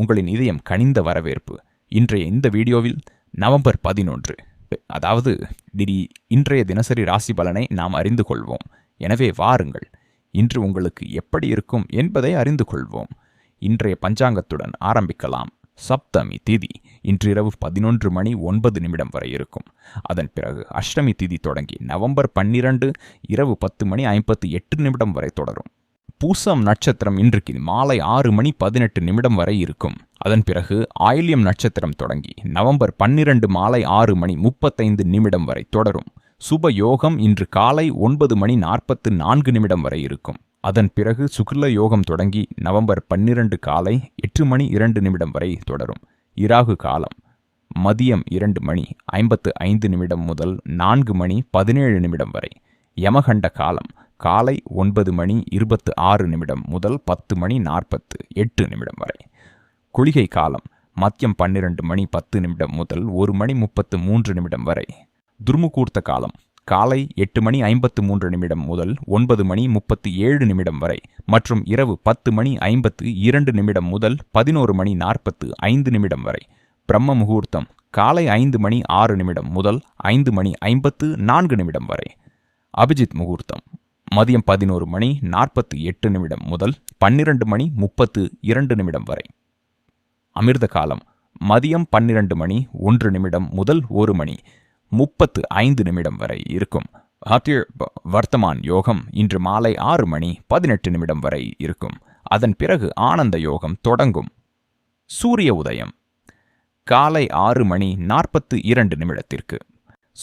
உங்களின் இதயம் கனிந்த வரவேற்பு. இன்றைய இந்த வீடியோவில் நவம்பர் 11, அதாவது இன்றைய தினசரி ராசி பலனை நாம் அறிந்து கொள்வோம். எனவே வாருங்கள், இன்று உங்களுக்கு எப்படி இருக்கும் என்பதை அறிந்து கொள்வோம். இன்றைய பஞ்சாங்கத்துடன் ஆரம்பிக்கலாம். சப்தமி திதி இன்றிரவு 11:09 வரை இருக்கும். அதன் பிறகு அஷ்டமி திதி தொடங்கி நவம்பர் 12 இரவு 10:58 வரை தொடரும். பூசம் நட்சத்திரம் இன்றைக்கு மாலை 6:18 வரை இருக்கும். அதன் பிறகு ஆயில்யம் நட்சத்திரம் தொடங்கி நவம்பர் 12 மாலை 6:35 வரை தொடரும். சுப யோகம் இன்று காலை 9:44 வரை இருக்கும். அதன் பிறகு சுக்ல யோகம் தொடங்கி நவம்பர் 12 காலை 8:02 வரை தொடரும். இராகு காலம் மதியம் 2:55 முதல் 4:17 வரை. யமகண்ட காலம் காலை 9:26 முதல் 10:48 வரை. குளிகை காலம் மதியம் 12:10 முதல் 1:33 வரை. துர்முகூர்த்த காலம் காலை 8:53 முதல் 9:37 வரை மற்றும் இரவு 10:52 முதல் 11:45 வரை. பிரம்ம முகூர்த்தம் காலை 5:06 முதல் 5:54 வரை. அபிஜித் முகூர்த்தம் மதியம் 11:48 முதல் 12:32 வரை. அமிர்த காலம் மதியம் 12:01 முதல் 1:35 வரை இருக்கும். வர்த்தமான் யோகம் இன்று மாலை 6:18 வரை இருக்கும். அதன் பிறகு ஆனந்த யோகம் தொடங்கும். சூரிய உதயம் காலை 6:42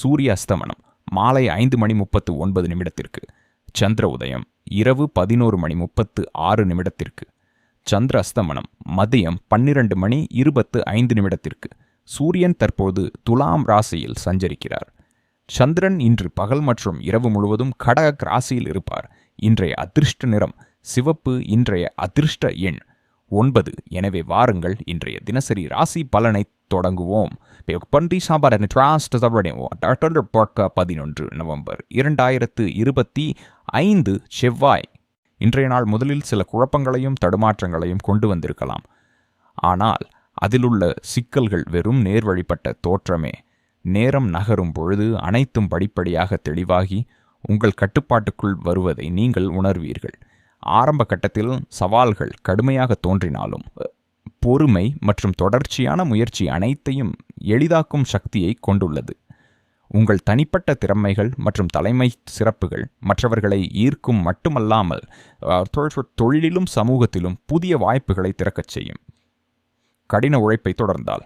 சூரிய அஸ்தமனம் மாலை 5:39 சந்திர உதயம் இரவு 11:36 சந்திர அஸ்தமனம் மதியம் 12:25 சூரியன் தற்போது துலாம் ராசியில் சஞ்சரிக்கிறார். சந்திரன் இன்று பகல் மற்றும் இரவு முழுவதும் கடக ராசியில் இருப்பார். இன்றைய அதிர்ஷ்ட நிறம் சிவப்பு. இன்றைய அதிர்ஷ்ட எண் 9. எனவே வாருங்கள், இன்றைய தினசரி ராசி பலனை தொடங்குவோம். 11 நவம்பர் 2025 செவ்வாய். இன்றைய நாள் முதலில் சில குழப்பங்களையும் தடுமாற்றங்களையும் கொண்டு வந்திருக்கலாம். ஆனால் அதிலுள்ள சிக்கல்கள் வெறும் நேர்வழிப்பட்ட தோற்றமே. நேரம் நகரும் பொழுது அனைத்தும் படிப்படியாக தெளிவாகி உங்கள் கட்டுப்பாட்டுக்குள் வருவதை நீங்கள் உணர்வீர்கள். ஆரம்ப கட்டத்தில் சவால்கள் கடுமையாக தோன்றினாலும் பொறுமை மற்றும் தொடர்ச்சியான முயற்சி அனைத்தையும் எளிதாக்கும் சக்தியை கொண்டுள்ளது. உங்கள் தனிப்பட்ட திறமைகள் மற்றும் தலைமை சிறப்புகள் மற்றவர்களை ஈர்க்கும் மட்டுமல்லாமல் தொழிலிலும் சமூகத்திலும் புதிய வாய்ப்புகளை திறக்கச் செய்யும். கடின உழைப்பை தொடர்ந்தால்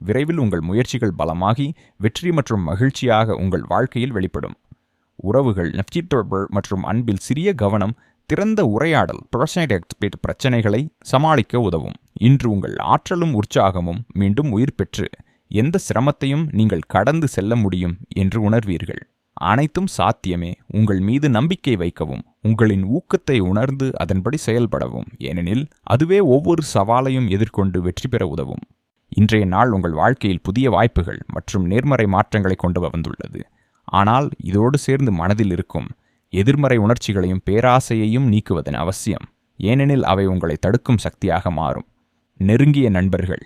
விரைவில் உங்கள் முயற்சிகள் பலமாகி வெற்றி மற்றும் மகிழ்ச்சியாக உங்கள் வாழ்க்கையில் வெளிப்படும். உறவுகள், நட்பு மற்றும் அன்பில் சிறிய கவனம், திறந்த உரையாடல் பிரச்சனைகளை சமாளிக்க உதவும். இன்று உங்கள் ஆற்றலும் உற்சாகமும் மீண்டும் உயிர் பெற்று எந்த சிரமத்தையும் நீங்கள் கடந்து செல்ல முடியும் என்று உணர்வீர்கள். அனைத்தும் சாத்தியமே. உங்கள் மீது நம்பிக்கை வைக்கவும், உங்களின் ஊக்கத்தை உணர்ந்து அதன்படி செயல்படவும், ஏனெனில் அதுவே ஒவ்வொரு சவாலையும் எதிர்கொண்டு வெற்றி பெற உதவும். இன்றைய நாள் உங்கள் வாழ்க்கையில் புதிய வாய்ப்புகள் மற்றும் நேர்மறை மாற்றங்களை கொண்டு வந்துள்ளது. ஆனால் இதோடு சேர்ந்து மனதில் இருக்கும் எதிர்மறை உணர்ச்சிகளையும் பேராசையையும் நீக்குவதன் அவசியம். ஏனெனில் அவை உங்களை தடுக்கும் சக்தியாக மாறும். நெருங்கிய நண்பர்கள்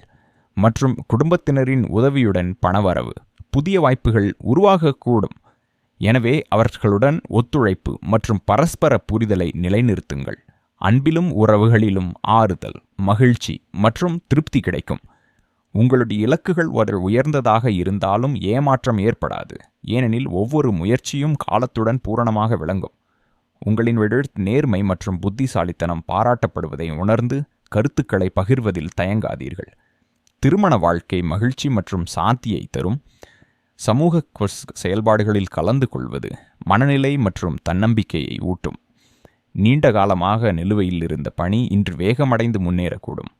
மற்றும் குடும்பத்தினரின் உதவியுடன் பணவரவு, புதிய வாய்ப்புகள் உருவாகக்கூடும். எனவே அவர்களுடன் ஒத்துழைப்பு மற்றும் பரஸ்பர புரிதலை நிலைநிறுத்துங்கள். அன்பிலும் உறவுகளிலும் ஆறுதல், மகிழ்ச்சி மற்றும் திருப்தி கிடைக்கும். உங்களுடைய இலக்குகள் உயர்ந்ததாக இருந்தாலும் ஏமாற்றம் ஏற்படாது, ஏனெனில் ஒவ்வொரு முயற்சியும் காலத்துடன் பூரணமாக விளங்கும். உங்களின் நேர்மை மற்றும் புத்திசாலித்தனம் பாராட்டப்படுவதை உணர்ந்து கருத்துக்களை பகிர்வதில் தயங்காதீர்கள். திருமண வாழ்க்கை மகிழ்ச்சி மற்றும் சாந்தியை தரும். சமூக செயல்பாடுகளில் கலந்து கொள்வது மனநிலை மற்றும் தன்னம்பிக்கையை ஊட்டும். நீண்ட காலமாக நிலுவையில் இருந்த பணி இன்று வேகமடைந்து முன்னேறக்கூடும்.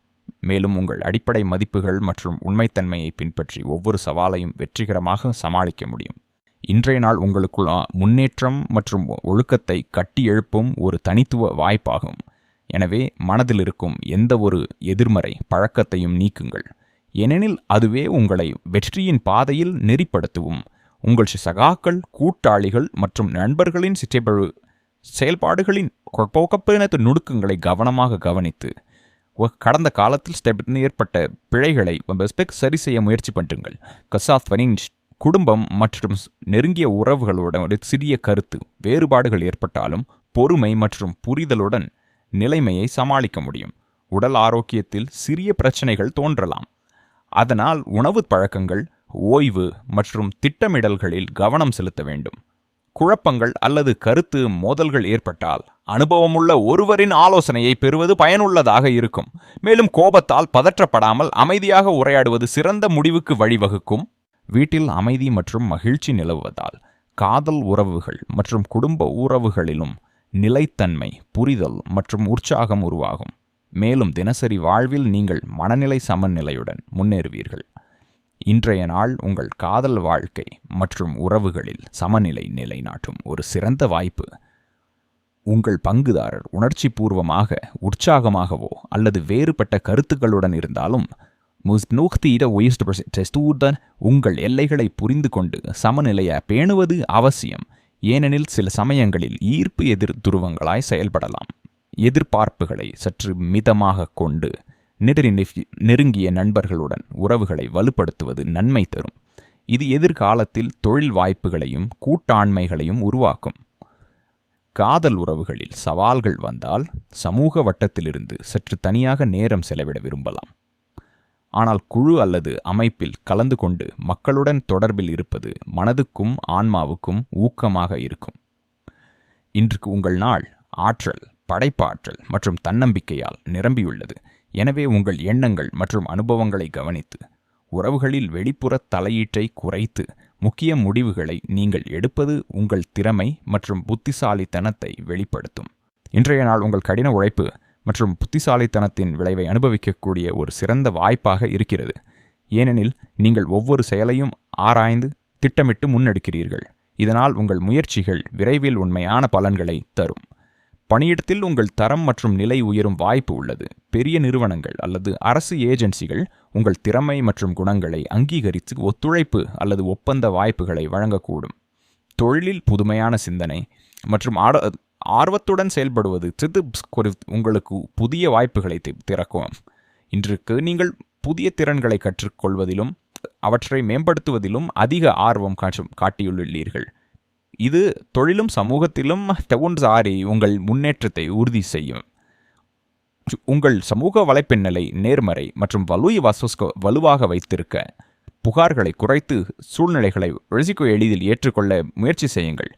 மேலும் உங்கள் அடிப்படை மதிப்புகள் மற்றும் உண்மைத்தன்மையை பின்பற்றி ஒவ்வொரு சவாலையும் வெற்றிகரமாக சமாளிக்க முடியும். இன்றைய நாள் உங்களுக்குள் முன்னேற்றம் மற்றும் ஒழுக்கத்தை கட்டி எழுப்பும் ஒரு தனித்துவ வாய்ப்பாகும். எனவே மனதில் இருக்கும் எந்த ஒரு எதிர்மறை பழக்கத்தையும் நீக்குங்கள், ஏனெனில் அதுவே உங்களை வெற்றியின் பாதையில் நெறிப்படுத்தும். உங்கள் சகாக்கள், கூட்டாளிகள் மற்றும் நண்பர்களின் செயல்பாடுகளின் நுணுக்கங்களை கவனமாக கவனித்து கடந்த காலத்தில் ஏற்பட்ட பிழைகளை சரி செய்ய முயற்சி பண்ணுங்கள். குடும்பம் மற்றும் நெருங்கிய உறவுகளோட ஒரு சிறிய கருத்து வேறுபாடுகள் ஏற்பட்டாலும் பொறுமை மற்றும் புரிதலுடன் நிலைமையை சமாளிக்க முடியும். உடல் ஆரோக்கியத்தில் சிறிய பிரச்சனைகள் தோன்றலாம். அதனால் உணவு பழக்கங்கள், ஓய்வு மற்றும் திட்டமிடல்களில் கவனம் செலுத்த வேண்டும். குழப்பங்கள் அல்லது கருத்து மோதல்கள் ஏற்பட்டால் அனுபவமுள்ள ஒருவரின் ஆலோசனையை பெறுவது பயனுள்ளதாக இருக்கும். மேலும் கோபத்தால் பதற்றப்படாமல் அமைதியாக உரையாடுவது சிறந்த முடிவுக்கு வழிவகுக்கும். வீட்டில் அமைதி மற்றும் மகிழ்ச்சி நிலவுவதால் காதல் உறவுகள் மற்றும் குடும்ப உறவுகளிலும் நிலைத்தன்மை, புரிதல் மற்றும் உற்சாகம் உருவாகும். மேலும் தினசரி வாழ்வில் நீங்கள் மனநிலை சமநிலையுடன் முன்னேறுவீர்கள். இன்றைய நாள் உங்கள் காதல் வாழ்க்கை மற்றும் உறவுகளில் சமநிலை நிலைநாட்டும் ஒரு சிறந்த வாய்ப்பு. உங்கள் பங்குதாரர் உணர்ச்சி பூர்வமாக, உற்சாகமாகவோ அல்லது வேறுபட்ட கருத்துக்களுடன் இருந்தாலும் உங்கள் எல்லைகளை புரிந்து கொண்டு சமநிலையை பேணுவது அவசியம். ஏனெனில் சில சமயங்களில் ஈர்ப்பு எதிர் துருவங்களாய் செயல்படலாம். எதிர்பார்ப்புகளை சற்று மிதமாக கொண்டு நெருங்கிய நண்பர்களுடன் உறவுகளை வலுப்படுத்துவது நன்மை தரும். இது எதிர்காலத்தில் தொழில் வாய்ப்புகளையும் கூட்டாண்மைகளையும் உருவாக்கும். காதல் உறவுகளில் சவால்கள் வந்தால் சமூக வட்டத்திலிருந்து சற்று தனியாக நேரம் செலவிட விரும்பலாம். ஆனால் குழு அல்லது அமைப்பில் கலந்து கொண்டு மக்களுடன் தொடர்பில் இருப்பது மனதுக்கும் ஆன்மாவுக்கும் ஊக்கமாக இருக்கும். இன்றைக்கு உங்கள் நாள் ஆற்றல், படைப்பாற்றல் மற்றும் தன்னம்பிக்கையால் நிரம்பியுள்ளது. எனவே உங்கள் எண்ணங்கள் மற்றும் அனுபவங்களை கவனித்து உறவுகளில் வெளிப்புற தலையீட்டை குறைத்து முக்கிய முடிவுகளை நீங்கள் எடுப்பது உங்கள் திறமை மற்றும் புத்திசாலித்தனத்தை வெளிப்படுத்தும். இன்றைய நாள் உங்கள் கடின உழைப்பு மற்றும் புத்திசாலித்தனத்தின் விளைவை அனுபவிக்கக்கூடிய ஒரு சிறந்த வாய்ப்பாக இருக்கிறது. ஏனெனில் நீங்கள் ஒவ்வொரு செயலையும் ஆராய்ந்து திட்டமிட்டு முன்னெடுக்கிறீர்கள். இதனால் உங்கள் முயற்சிகள் விரைவில் உண்மையான பலன்களை தரும். பணியிடத்தில் உங்கள் தரம் மற்றும் நிலை உயரும் வாய்ப்பு உள்ளது. பெரிய நிறுவனங்கள் அல்லது அரசு ஏஜென்சிகள் உங்கள் திறமை மற்றும் குணங்களை அங்கீகரித்து ஒத்துழைப்பு அல்லது ஒப்பந்த வாய்ப்புகளை வழங்கக்கூடும். தொழிலில் புதுமையான சிந்தனை மற்றும் ஆர்வத்துடன் செயல்படுவது உங்களுக்கு புதிய வாய்ப்புகளை திறக்கும். இன்றைக்கு நீங்கள் புதிய திறன்களை கற்றுக்கொள்வதிலும் அவற்றை மேம்படுத்துவதிலும் அதிக ஆர்வம் காட்டியுள்ளீர்கள். இது தொழிலும் சமூகத்திலும் உங்கள் முன்னேற்றத்தை உறுதி செய்யும். உங்கள் சமூக வலைப்பின்னலை நேர்மறை மற்றும் வலுவாக வைத்திருக்க புகார்களை குறைத்து சூழ்நிலைகளை எளிதில் ஏற்றுக்கொள்ள முயற்சி செய்யுங்கள்.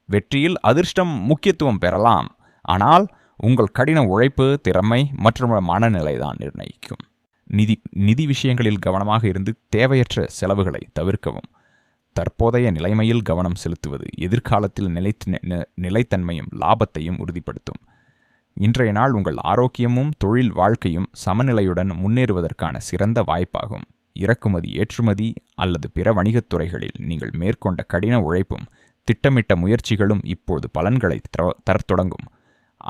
வெற்றியில் அதிர்ஷ்டம் முக்கியத்துவம் பெறலாம், ஆனால் உங்கள் கடின உழைப்பு, திறமை மற்றும் மனநிலைதான் நிர்ணயிக்கும். நிதி விஷயங்களில் கவனமாக இருந்து தேவையற்ற செலவுகளை தவிர்க்கவும். தற்போதைய நிலைமையில் கவனம் செலுத்துவது எதிர்காலத்தில் நிலைத்தன்மையும் லாபத்தையும் உறுதிப்படுத்தும். இன்றைய நாள் உங்கள் ஆரோக்கியமும் தொழில் வாழ்க்கையும் சமநிலையுடன் முன்னேறுவதற்கான சிறந்த வாய்ப்பாகும். இறக்குமதி, ஏற்றுமதி அல்லது பிற வணிகத் துறைகளில் நீங்கள் மேற்கொண்ட கடின உழைப்பும் திட்டமிட்ட முயற்சிகளும் இப்போது பலன்களை தரத் தொடங்கும்.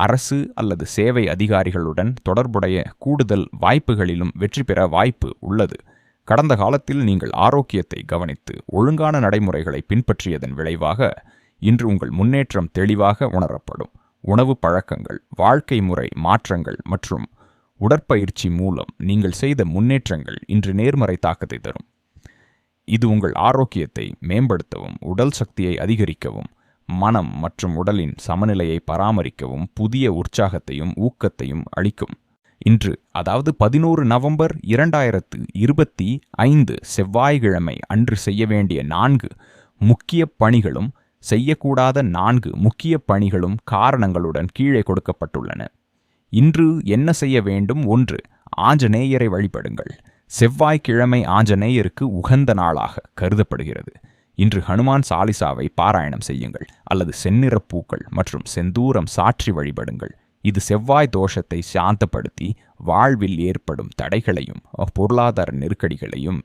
அரசு அல்லது சேவை அதிகாரிகளுடன் தொடர்புடைய கூடுதல் வாய்ப்புகளிலும் வெற்றி பெற வாய்ப்பு உள்ளது. கடந்த காலத்தில் நீங்கள் ஆரோக்கியத்தை கவனித்து ஒழுங்கான நடைமுறைகளை பின்பற்றியதன் விளைவாக இன்று உங்கள் முன்னேற்றம் தெளிவாக உணரப்படும். உணவு பழக்கங்கள், வாழ்க்கை முறை மாற்றங்கள் மற்றும் உடற்பயிற்சி மூலம் நீங்கள் செய்த முன்னேற்றங்கள் இன்று நேர்மறை தாக்கத்தை தரும். இது உங்கள் ஆரோக்கியத்தை மேம்படுத்தவும், உடல் சக்தியை அதிகரிக்கவும், மனம் மற்றும் உடலின் சமநிலையை பராமரிக்கவும் புதிய உற்சாகத்தையும் ஊக்கத்தையும் அளிக்கும். இன்று, அதாவது 11 நவம்பர் 2025 செவ்வாய்க்கிழமை அன்று செய்ய வேண்டிய 4 முக்கிய பணிகளும் செய்யக்கூடாத 4 முக்கிய பணிகளும் காரணங்களுடன் கீழே கொடுக்கப்பட்டுள்ளன. இன்று என்ன செய்ய வேண்டும்? 1. ஆஞ்சநேயரை வழிபடுங்கள். செவ்வாய்க்கிழமை ஆஞ்சநேயருக்கு உகந்த நாளாக கருதப்படுகிறது. இன்று ஹனுமான் சாலிசாவை பாராயணம் செய்யுங்கள் அல்லது செந்நிற பூக்கள் மற்றும் செந்தூரம் சாற்றி வழிபடுங்கள். இது செவ்வாய் தோஷத்தை சாந்தப்படுத்தி வாழ்வில் ஏற்படும் தடைகளையும் பொருளாதார நெருக்கடிகளையும்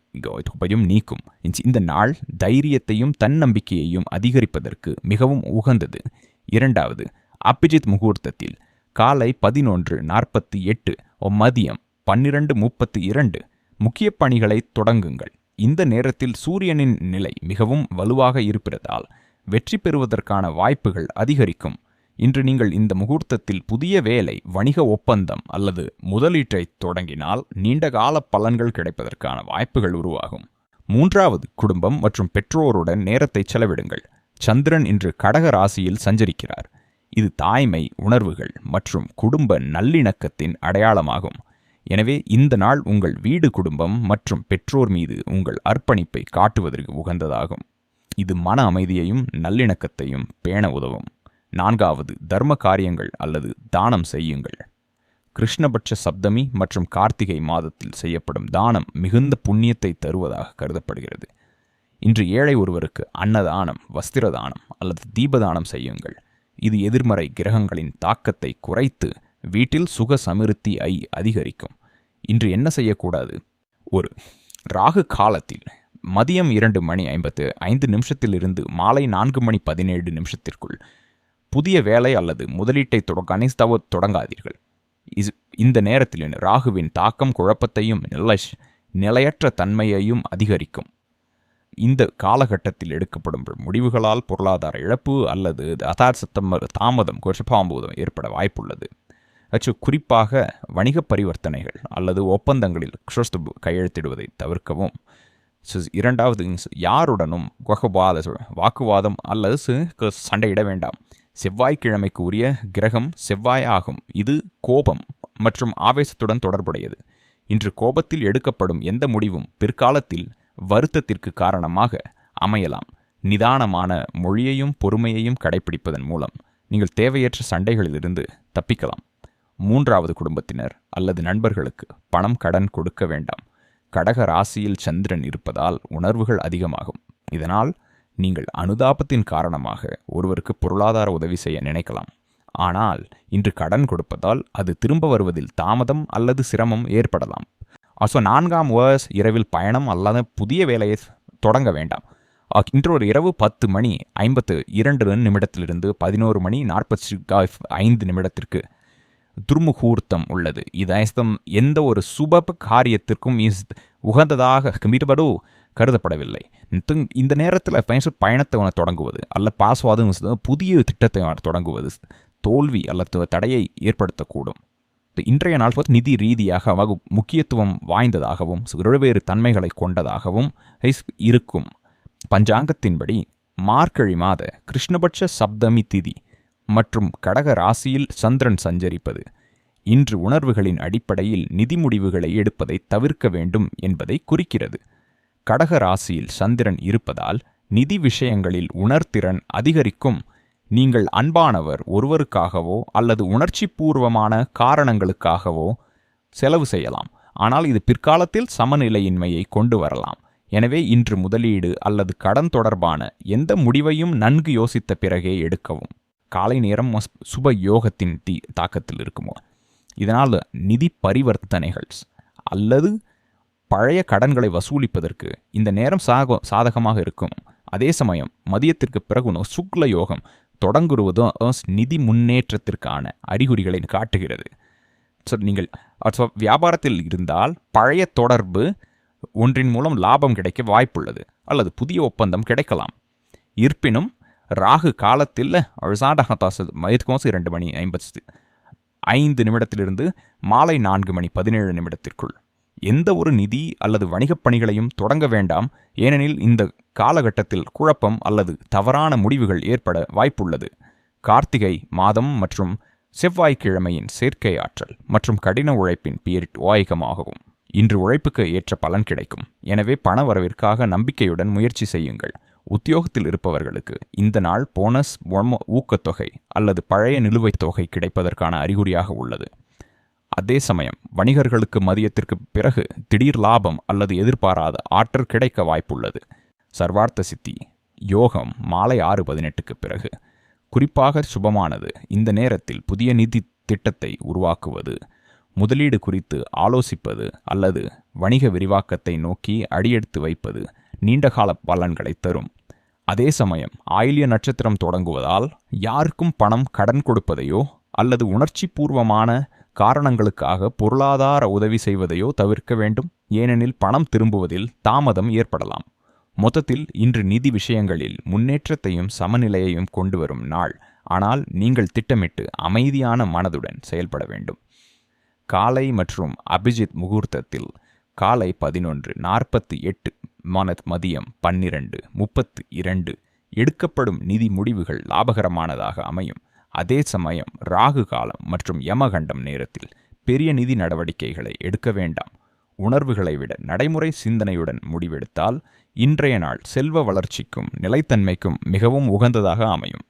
நீக்கும். இந்த நாள் தைரியத்தையும் தன்னம்பிக்கையையும் அதிகரிப்பதற்கு மிகவும் உகந்தது. 2. அபிஜித் முகூர்த்தத்தில் காலை 11:48 மதியம் 12:32 முக்கிய பணிகளை தொடங்குங்கள். இந்த நேரத்தில் சூரியனின் நிலை மிகவும் வலுவாக இருப்பதால் வெற்றி பெறுவதற்கான வாய்ப்புகள் அதிகரிக்கும். இன்று நீங்கள் இந்த முகூர்த்தத்தில் புதிய வேலை, வணிக ஒப்பந்தம் அல்லது முதலீட்டை தொடங்கினால் நீண்டகால பலன்கள் கிடைப்பதற்கான வாய்ப்புகள் உருவாகும். 3வது, குடும்பம் மற்றும் பெற்றோருடன் நேரத்தை செலவிடுங்கள். சந்திரன் இன்று கடக ராசியில் சஞ்சரிக்கிறார். இது தாய்மை, உணர்வுகள் மற்றும் குடும்ப நல்லிணக்கத்தின் அடையாளமாகும். எனவே இந்த நாள் உங்கள் வீடு, குடும்பம் மற்றும் பெற்றோர் மீது உங்கள் அர்ப்பணிப்பை காட்டுவதற்கு உகந்ததாகும். இது மன அமைதியையும் நல்லிணக்கத்தையும் பேண உதவும். 4வது, தர்ம காரியங்கள் அல்லது தானம் செய்யுங்கள். கிருஷ்ணபட்ச சப்தமி மற்றும் கார்த்திகை மாதத்தில் செய்யப்படும் தானம் மிகுந்த புண்ணியத்தை தருவதாக கருதப்படுகிறது. இன்று ஏழை ஒருவருக்கு அன்னதானம், வஸ்திர தானம் அல்லது தீபதானம் செய்யுங்கள். இது எதிர்மறை கிரகங்களின் தாக்கத்தை குறைத்து வீட்டில் சுக சமிருத்தியை அதிகரிக்கும். இன்று என்ன செய்யக்கூடாது? ஒரு ராகு காலத்தில் மதியம் 2:55 மாலை 4:17 புதிய வேலை அல்லது முதலீட்டை தொடங்காதீர்கள். இந்த நேரத்தில் ராகுவின் தாக்கம் குழப்பத்தையும் நிலையற்ற தன்மையையும் அதிகரிக்கும். இந்த காலகட்டத்தில் எடுக்கப்படும் முடிவுகளால் பொருளாதார இழப்பு அல்லது தாமதம் ஏற்பட வாய்ப்புள்ளது. குறிப்பாக வணிக பரிவர்த்தனைகள் அல்லது ஒப்பந்தங்களில் கையெழுத்திடுவதை தவிர்க்கவும். 2வது, யாருடனும் வாக்குவாதம் அல்லது சண்டையிட வேண்டாம். செவ்வாய்க்கிழமைக்கு உரிய கிரகம் செவ்வாய் ஆகும். இது கோபம் மற்றும் ஆவேசத்துடன் தொடர்புடையது. இன்று கோபத்தில் எடுக்கப்படும் எந்த முடிவும் பிற்காலத்தில் வருத்தத்திற்கு காரணமாக அமையலாம். நிதானமான மொழியையும் பொறுமையையும் கடைபிடிப்பதன் மூலம் நீங்கள் தேவையற்ற சண்டைகளிலிருந்து தப்பிக்கலாம். 3வது, குடும்பத்தினர் அல்லது நண்பர்களுக்கு பணம் கடன் கொடுக்க வேண்டாம். கடக ராசியில் சந்திரன் இருப்பதால் உணர்வுகள் அதிகமாகும். இதனால் நீங்கள் அனுதாபத்தின் காரணமாக ஒருவருக்கு பொருளாதார உதவி செய்ய நினைக்கலாம். ஆனால் இன்று கடன் கொடுப்பதால் அது திரும்ப வருவதில் தாமதம் அல்லது சிரமம் ஏற்படலாம். 4ஆம் இரவில் பயணம் அல்லது புதிய வேலையை தொடங்க வேண்டாம். இன்று ஒரு இரவு 10:52 11:45 துர்முகூர்த்தம் உள்ளது. இது எந்த ஒரு சுப காரியத்திற்கும் உகந்ததாக கருதப்படவில்லை. இந்த நேரத்தில் பயணத்தை தொடங்குவது அல்ல பாஸ்வாதம் புதிய திட்டத்தை தொடங்குவது தோல்வி அல்லது தடையை ஏற்படுத்தக்கூடும். இன்றைய நாள் நிதி ரீதியாக முக்கியத்துவம் வாய்ந்ததாகவும் வெவ்வேறு தன்மைகளை கொண்டதாகவும் இருக்கும். பஞ்சாங்கத்தின்படி மார்கழி மாத கிருஷ்ணபட்ச சப்தமி திதி மற்றும் கடக ராசியில் சந்திரன் சஞ்சரிப்பது இன்று உணர்வுகளின் அடிப்படையில் நிதி முடிவுகளை எடுப்பதை தவிர்க்க வேண்டும் என்பதை குறிக்கிறது. கடக ராசியில் சந்திரன் இருப்பதால் நிதி விஷயங்களில் உணர்திறன் அதிகரிக்கும். நீங்கள் அன்பானவர் ஒருவருக்காகவோ அல்லது உணர்ச்சி பூர்வமான காரணங்களுக்காகவோ செலவு செய்யலாம். ஆனால் இது பிற்காலத்தில் சமநிலையின்மையை கொண்டு வரலாம். எனவே இன்று முதலீடு அல்லது கடன் தொடர்பான எந்த முடிவையும் நன்கு யோசித்த பிறகே எடுக்கவும். காலை நேரம் சுப யோகத்தின் தாக்கத்தில் இருக்குமோ. இதனால் நிதி பரிவர்த்தனைகள் அல்லது பழைய கடன்களை வசூலிப்பதற்கு இந்த நேரம் சாதகமாக இருக்கும். அதே சமயம் மதியத்திற்கு பிறகு சுக்ல யோகம் தொடங்குவதும் நிதி முன்னேற்றத்திற்கான அறிகுறிகளை காட்டுகிறது. நீங்கள் வியாபாரத்தில் இருந்தால் பழைய தொடர்பு ஒன்றின் மூலம் லாபம் கிடைக்க வாய்ப்புள்ளது அல்லது புதிய ஒப்பந்தம் கிடைக்கலாம். இருப்பினும் ராகு காலத்தில் 2:55 மாலை 4:17 எந்த ஒரு நிதி அல்லது வணிகப் பணிகளையும் தொடங்க வேண்டாம். ஏனெனில் இந்த காலகட்டத்தில் குழப்பம் அல்லது தவறான முடிவுகள் ஏற்பட வாய்ப்புள்ளது. கார்த்திகை மாதம் மற்றும் செவ்வாய்க்கிழமையின் சேர்க்கை ஆற்றல் மற்றும் கடின உழைப்பின் வாயகமாகவும் இன்று உழைப்புக்கு ஏற்ற பலன் கிடைக்கும். எனவே பண வரவிற்காக நம்பிக்கையுடன் முயற்சி செய்யுங்கள். உத்தியோகத்தில் இருப்பவர்களுக்கு இந்த நாள் போனஸ், ஊக்கத்தொகை அல்லது பழைய நிலுவைத் தொகை கிடைப்பதற்கான அறிகுறியாக உள்ளது. அதே சமயம் வணிகர்களுக்கு மதியத்திற்கு பிறகு திடீர் லாபம் அல்லது எதிர்பாராத ஆற்றல் கிடைக்க வாய்ப்புள்ளது. சர்வார்த்த சித்தி யோகம் மாலை 6:18 குறிப்பாக சுபமானது. இந்த நேரத்தில் புதிய நிதி திட்டத்தை உருவாக்குவது, முதலீடு குறித்து ஆலோசிப்பது அல்லது வணிக விரிவாக்கத்தை நோக்கி அடியெடுத்து வைப்பது நீண்டகால பலன்களை தரும். அதே சமயம் ஆயில்ய நட்சத்திரம் தொடங்குவதால் யாருக்கும் பணம் கடன் கொடுப்பதையோ அல்லது உணர்ச்சி பூர்வமான காரணங்களுக்காக பொருளாதார உதவி செய்வதையோ தவிர்க்க வேண்டும். ஏனெனில் பணம் திரும்புவதில் தாமதம் ஏற்படலாம். மொத்தத்தில் இன்று நிதி விஷயங்களில் முன்னேற்றத்தையும் சமநிலையையும் கொண்டு வரும் நாள். ஆனால் நீங்கள் திட்டமிட்டு அமைதியான மனதுடன் செயல்பட வேண்டும். காலை மற்றும் அபிஜித் முகூர்த்தத்தில் காலை 11:48 மதியம் 12:32 எடுக்கப்படும் நிதி முடிவுகள் லாபகரமானதாக அமையும். அதே சமயம் ராகு காலம் மற்றும் யமகண்டம் நேரத்தில் பெரிய நிதி நடவடிக்கைகளை எடுக்க வேண்டாம். உணர்வுகளை விட நடைமுறை சிந்தனையுடன் முடிவெடுத்தால் இன்றைய நாள் செல்வ வளர்ச்சிக்கும் நிலைத்தன்மைக்கும் மிகவும் உகந்ததாக அமையும்.